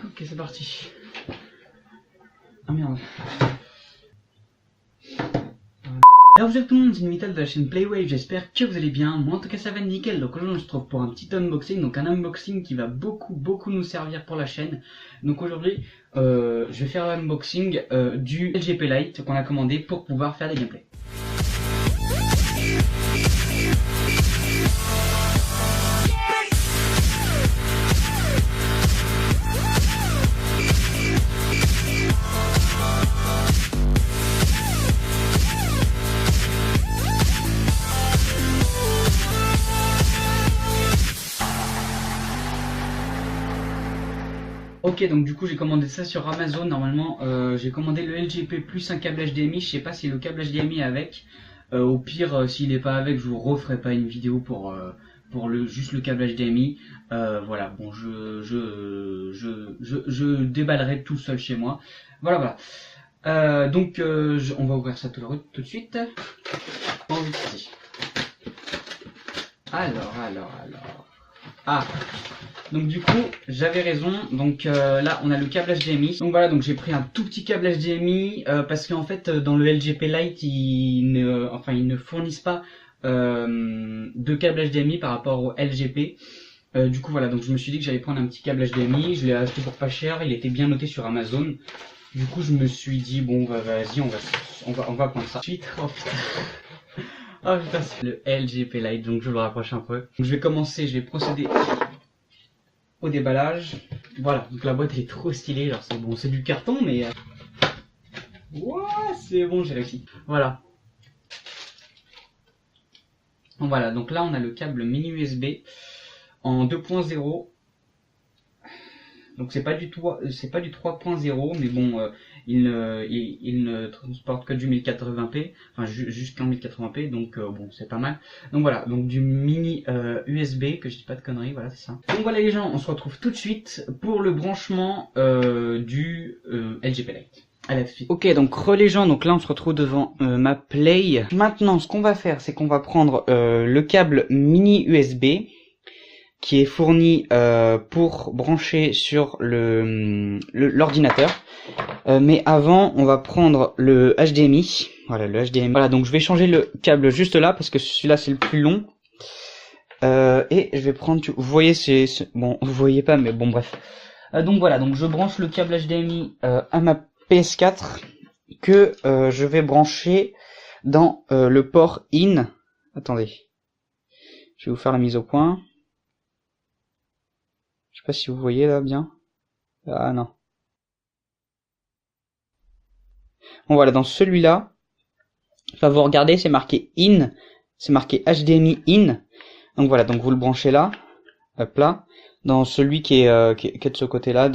Ok, c'est parti. Ah merde. Alors vous êtes tout le monde, c'est Vital de la chaîne Playwave, j'espère que vous allez bien. Moi en tout cas ça va nickel, donc aujourd'hui on se trouve pour un petit unboxing, donc un unboxing qui va beaucoup nous servir pour la chaîne. Donc aujourd'hui je vais faire l'unboxing du LGP Lite qu'on a commandé pour pouvoir faire des gameplays. Ok, donc du coup j'ai commandé ça sur Amazon. Normalement j'ai commandé le LGP plus un câble HDMI. Je sais pas si le câble HDMI est avec. Au pire s'il n'est pas avec, je vous referai pas une vidéo pour juste le câble HDMI. Voilà, bon je déballerai tout seul chez moi. Voilà. Donc on va ouvrir ça tout de suite. Alors. Ah, donc du coup j'avais raison, donc là on a le câble HDMI. Donc voilà, donc j'ai pris un tout petit câble HDMI parce qu'en fait dans le LGP Lite ils ne fournissent pas de câble HDMI par rapport au LGP. Du coup voilà, donc je me suis dit que j'allais prendre un petit câble HDMI, je l'ai acheté pour pas cher, il était bien noté sur Amazon. Du coup je me suis dit bon bah vas-y on va prendre ça. Oh putain. Oh putain, c'est le LGP Lite, donc je le rapproche un peu. Donc, je vais procéder au déballage. Voilà, donc la boîte elle est trop stylée, genre c'est bon, c'est du carton mais... Ouah, c'est bon, j'ai réussi. Voilà. Voilà, donc là on a le câble mini USB en 2.0. Donc c'est pas du 3.0, mais bon, il ne transporte que du 1080p, enfin jusqu'en 1080p, donc bon c'est pas mal. Donc voilà, donc du mini USB, que je dis pas de conneries, voilà c'est ça. Donc voilà les gens, on se retrouve tout de suite pour le branchement du LGP Lite. Allez, tout de suite. Ok, donc les gens, donc là on se retrouve devant ma Play. Maintenant ce qu'on va faire, c'est qu'on va prendre le câble mini USB qui est fourni pour brancher sur l'ordinateur. Mais avant, on va prendre le HDMI. Voilà, le HDMI. Voilà, donc je vais changer le câble juste là parce que celui-là c'est le plus long. Et je vais prendre, vous voyez, bon, vous voyez pas, mais bon bref. Donc voilà, donc je branche le câble HDMI à ma PS4 que je vais brancher dans le port in. Attendez, je vais vous faire la mise au point. Je sais pas si vous voyez là bien. Ah non. Bon voilà, dans celui-là, là vous regardez, c'est marqué in, c'est marqué HDMI in. Donc voilà, donc vous le branchez là, hop là, dans celui qui est de ce côté-là,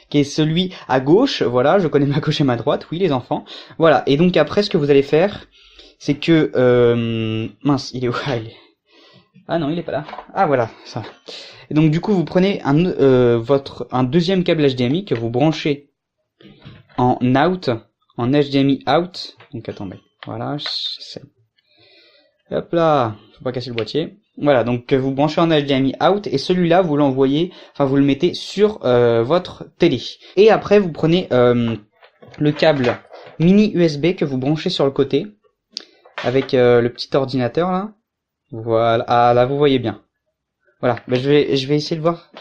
qui est celui à gauche. Voilà, je connais ma gauche et ma droite, oui les enfants. Voilà, et donc après ce que vous allez faire, c'est que mince, il est où? Ah non, il est pas là. Ah voilà, ça. Et donc du coup vous prenez un deuxième câble HDMI que vous branchez en out, en HDMI out. Donc attendez, voilà, hop là, faut pas casser le boîtier. Voilà, donc vous branchez en HDMI out et celui-là vous l'envoyez, enfin vous le mettez sur votre télé. Et après vous prenez le câble mini USB que vous branchez sur le côté avec le petit ordinateur là. Voilà, ah là vous voyez bien. Voilà, ben je vais essayer de voir.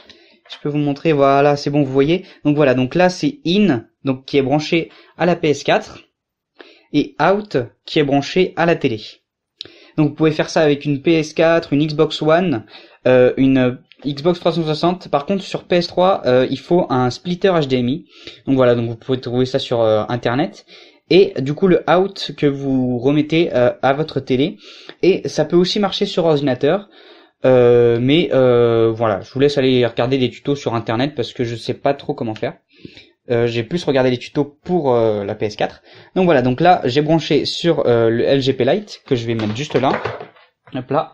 Je peux vous montrer, voilà, c'est bon, vous voyez. Donc voilà, donc là c'est in, donc qui est branché à la PS4, et out qui est branché à la télé. Donc vous pouvez faire ça avec une PS4, une Xbox One, une Xbox 360. Par contre sur PS3, il faut un splitter HDMI. Donc voilà, donc vous pouvez trouver ça sur internet. Et du coup le out que vous remettez à votre télé. Et ça peut aussi marcher sur ordinateur. Mais voilà, je vous laisse aller regarder des tutos sur internet parce que je sais pas trop comment faire. J'ai plus regardé les tutos pour la PS4. Donc voilà, donc là j'ai branché sur le LGP Lite que je vais mettre juste là. Hop là.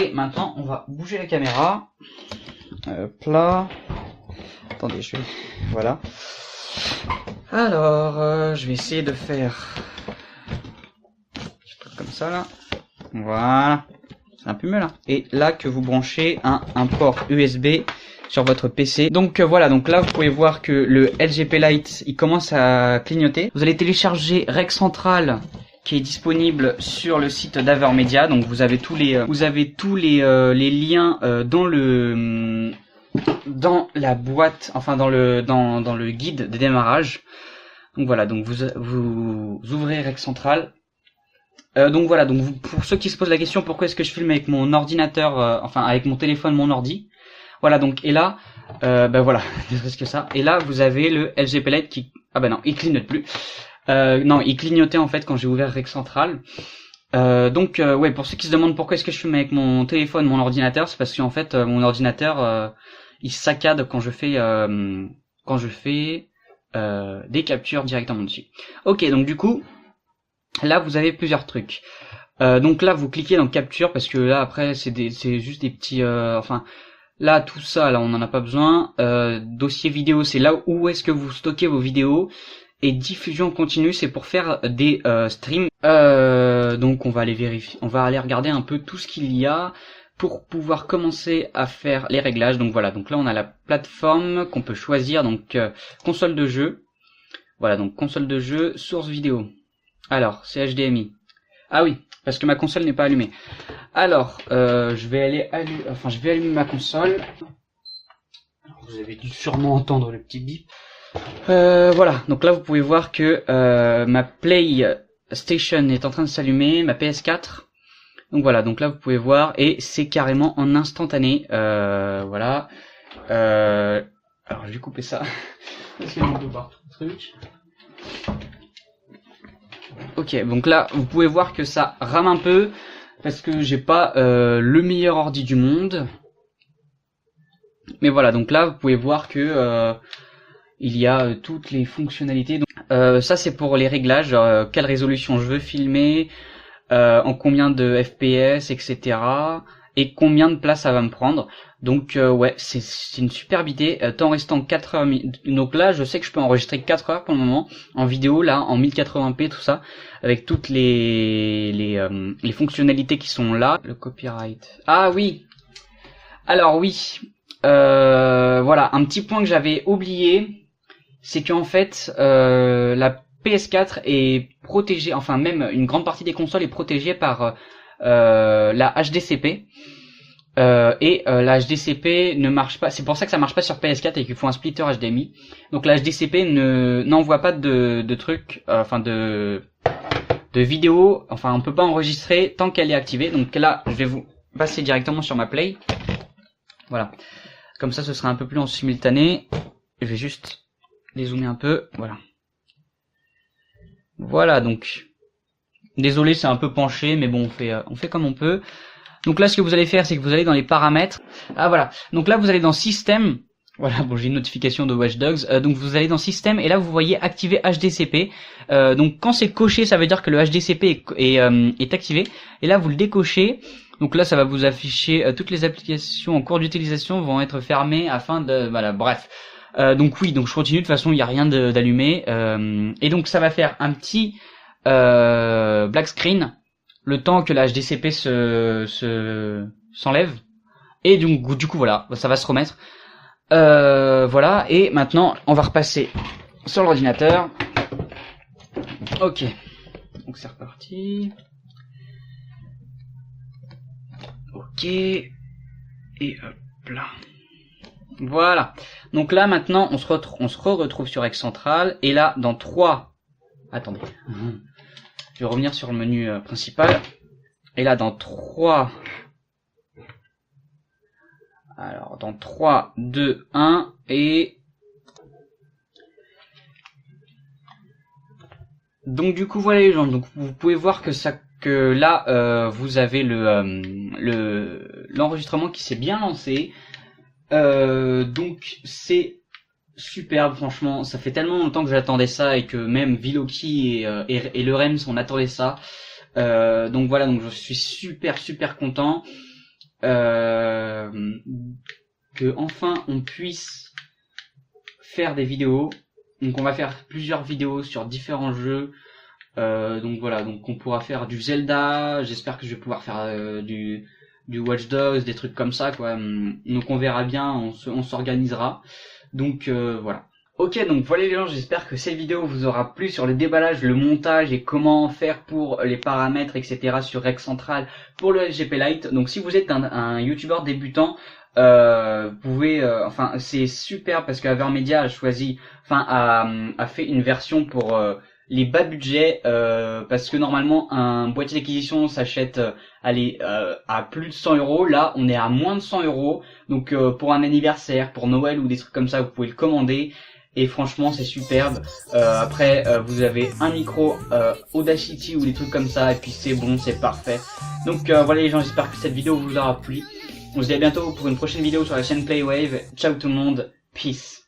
Et maintenant on va bouger la caméra. Hop là. Attendez, voilà. Alors je vais essayer de faire comme ça là. Voilà. C'est un peu mieux là. Et là que vous branchez un port USB sur votre PC. Donc voilà, donc là vous pouvez voir que le LGP Lite il commence à clignoter. Vous allez télécharger Rec Central qui est disponible sur le site d'Avermedia. Donc vous avez tous les les liens dans la boîte, enfin dans le guide de démarrage. Donc voilà, donc vous ouvrez Rec Central. Donc voilà, donc pour ceux qui se posent la question pourquoi est-ce que je filme avec mon ordinateur, enfin avec mon téléphone, mon ordi. Voilà, donc et là, ben voilà, ne serait-ce que ça. Et là vous avez le LGP Lite qui, ah ben non, il clignote plus. Non, il clignotait en fait quand j'ai ouvert Rec Central. Donc ouais, pour ceux qui se demandent pourquoi est-ce que je filme avec mon téléphone, mon ordinateur, c'est parce qu'en fait mon ordinateur il saccade quand je fais des captures directement dessus. Ok, donc du coup là vous avez plusieurs trucs. Donc là vous cliquez dans capture parce que là après c'est juste des petits enfin là tout ça là on n'en a pas besoin. Dossier vidéo c'est là où est-ce que vous stockez vos vidéos. Et diffusion continue, c'est pour faire des streams. Donc on va aller vérifier, on va aller regarder un peu tout ce qu'il y a pour pouvoir commencer à faire les réglages. Donc voilà, donc là on a la plateforme qu'on peut choisir, donc console de jeu. Voilà, donc console de jeu, source vidéo. Alors, c'est HDMI. Ah oui, parce que ma console n'est pas allumée. Alors, je vais allumer ma console. Vous avez dû sûrement entendre le petit bip. Voilà, donc là vous pouvez voir que ma PlayStation est en train de s'allumer, ma PS4. Donc voilà, donc là vous pouvez voir et c'est carrément en instantané. Voilà. Alors je vais couper ça. Parce qu'il y a un peu partout le truc. Ok, donc là vous pouvez voir que ça rame un peu parce que j'ai pas le meilleur ordi du monde. Mais voilà, donc là vous pouvez voir que il y a toutes les fonctionnalités. Donc, ça c'est pour les réglages, quelle résolution je veux filmer, en combien de FPS, etc. Et combien de place ça va me prendre. Donc ouais, c'est une superbe idée. Temps restant 4 heures. Donc là, je sais que je peux enregistrer 4 heures pour le moment en vidéo, là, en 1080p, tout ça, avec toutes les fonctionnalités qui sont là. Le copyright. Ah oui. Alors oui. Voilà, un petit point que j'avais oublié. C'est qu'en fait, la PS4 est protégée, enfin même une grande partie des consoles est protégée par la HDCP. Et la HDCP ne marche pas, c'est pour ça que ça marche pas sur PS4 et qu'il faut un splitter HDMI. Donc la HDCP n'envoie pas de trucs, de vidéos, enfin on peut pas enregistrer tant qu'elle est activée. Donc là, je vais vous passer directement sur ma Play. Voilà. Comme ça, ce sera un peu plus en simultané. Je vais juste dézoomer un peu, voilà. Voilà, donc désolé, c'est un peu penché, mais bon, on fait comme on peut. Donc là, ce que vous allez faire, c'est que vous allez dans les paramètres. Ah voilà. Donc là, vous allez dans Système. Voilà, bon, j'ai une notification de Watch Dogs. Donc vous allez dans Système et là, vous voyez activer HDCP. Donc quand c'est coché, ça veut dire que le HDCP est activé. Et là, vous le décochez. Donc là, ça va vous afficher toutes les applications en cours d'utilisation vont être fermées afin de, voilà, bref. Donc oui, donc je continue, de toute façon il n'y a rien d'allumé, et donc ça va faire un petit black screen le temps que la HDCP s'enlève, et donc du coup voilà, ça va se remettre, voilà, et maintenant on va repasser sur l'ordinateur. Ok, donc c'est reparti. Ok, et hop là. Voilà. Donc là maintenant on se retrouve sur Rec Central et là dans 3. Attendez. Je vais revenir sur le menu principal. Et là dans 3. Alors dans 3, 2, 1 et donc du coup voilà les gens. Donc vous pouvez voir que là vous avez l'enregistrement qui s'est bien lancé. Donc c'est superbe, franchement, ça fait tellement longtemps que j'attendais ça et que même Viloki et le Rems on attendait ça. Donc voilà, donc je suis super content que enfin on puisse faire des vidéos. Donc on va faire plusieurs vidéos sur différents jeux. Donc voilà, donc on pourra faire du Zelda, j'espère que je vais pouvoir faire du Watch Dogs, des trucs comme ça, quoi. Donc on verra bien, on s'organisera. Donc voilà. Ok, donc voilà les gens, j'espère que cette vidéo vous aura plu sur le déballage, le montage et comment faire pour les paramètres, etc. sur Rec Central pour le SGP Lite. Donc si vous êtes un youtubeur débutant, vous pouvez, enfin c'est super parce que Avermedia a choisi, enfin a fait une version pour les bas budgets, parce que normalement un boîtier d'acquisition s'achète à plus de 100 euros. Là on est à moins de 100 euros. Donc pour un anniversaire, pour Noël ou des trucs comme ça, vous pouvez le commander. Et franchement c'est superbe. Après vous avez un micro Audacity ou des trucs comme ça, et puis c'est bon, c'est parfait. Donc voilà les gens, j'espère que cette vidéo vous aura plu. On se dit à bientôt pour une prochaine vidéo sur la chaîne Playwave. Ciao tout le monde, peace.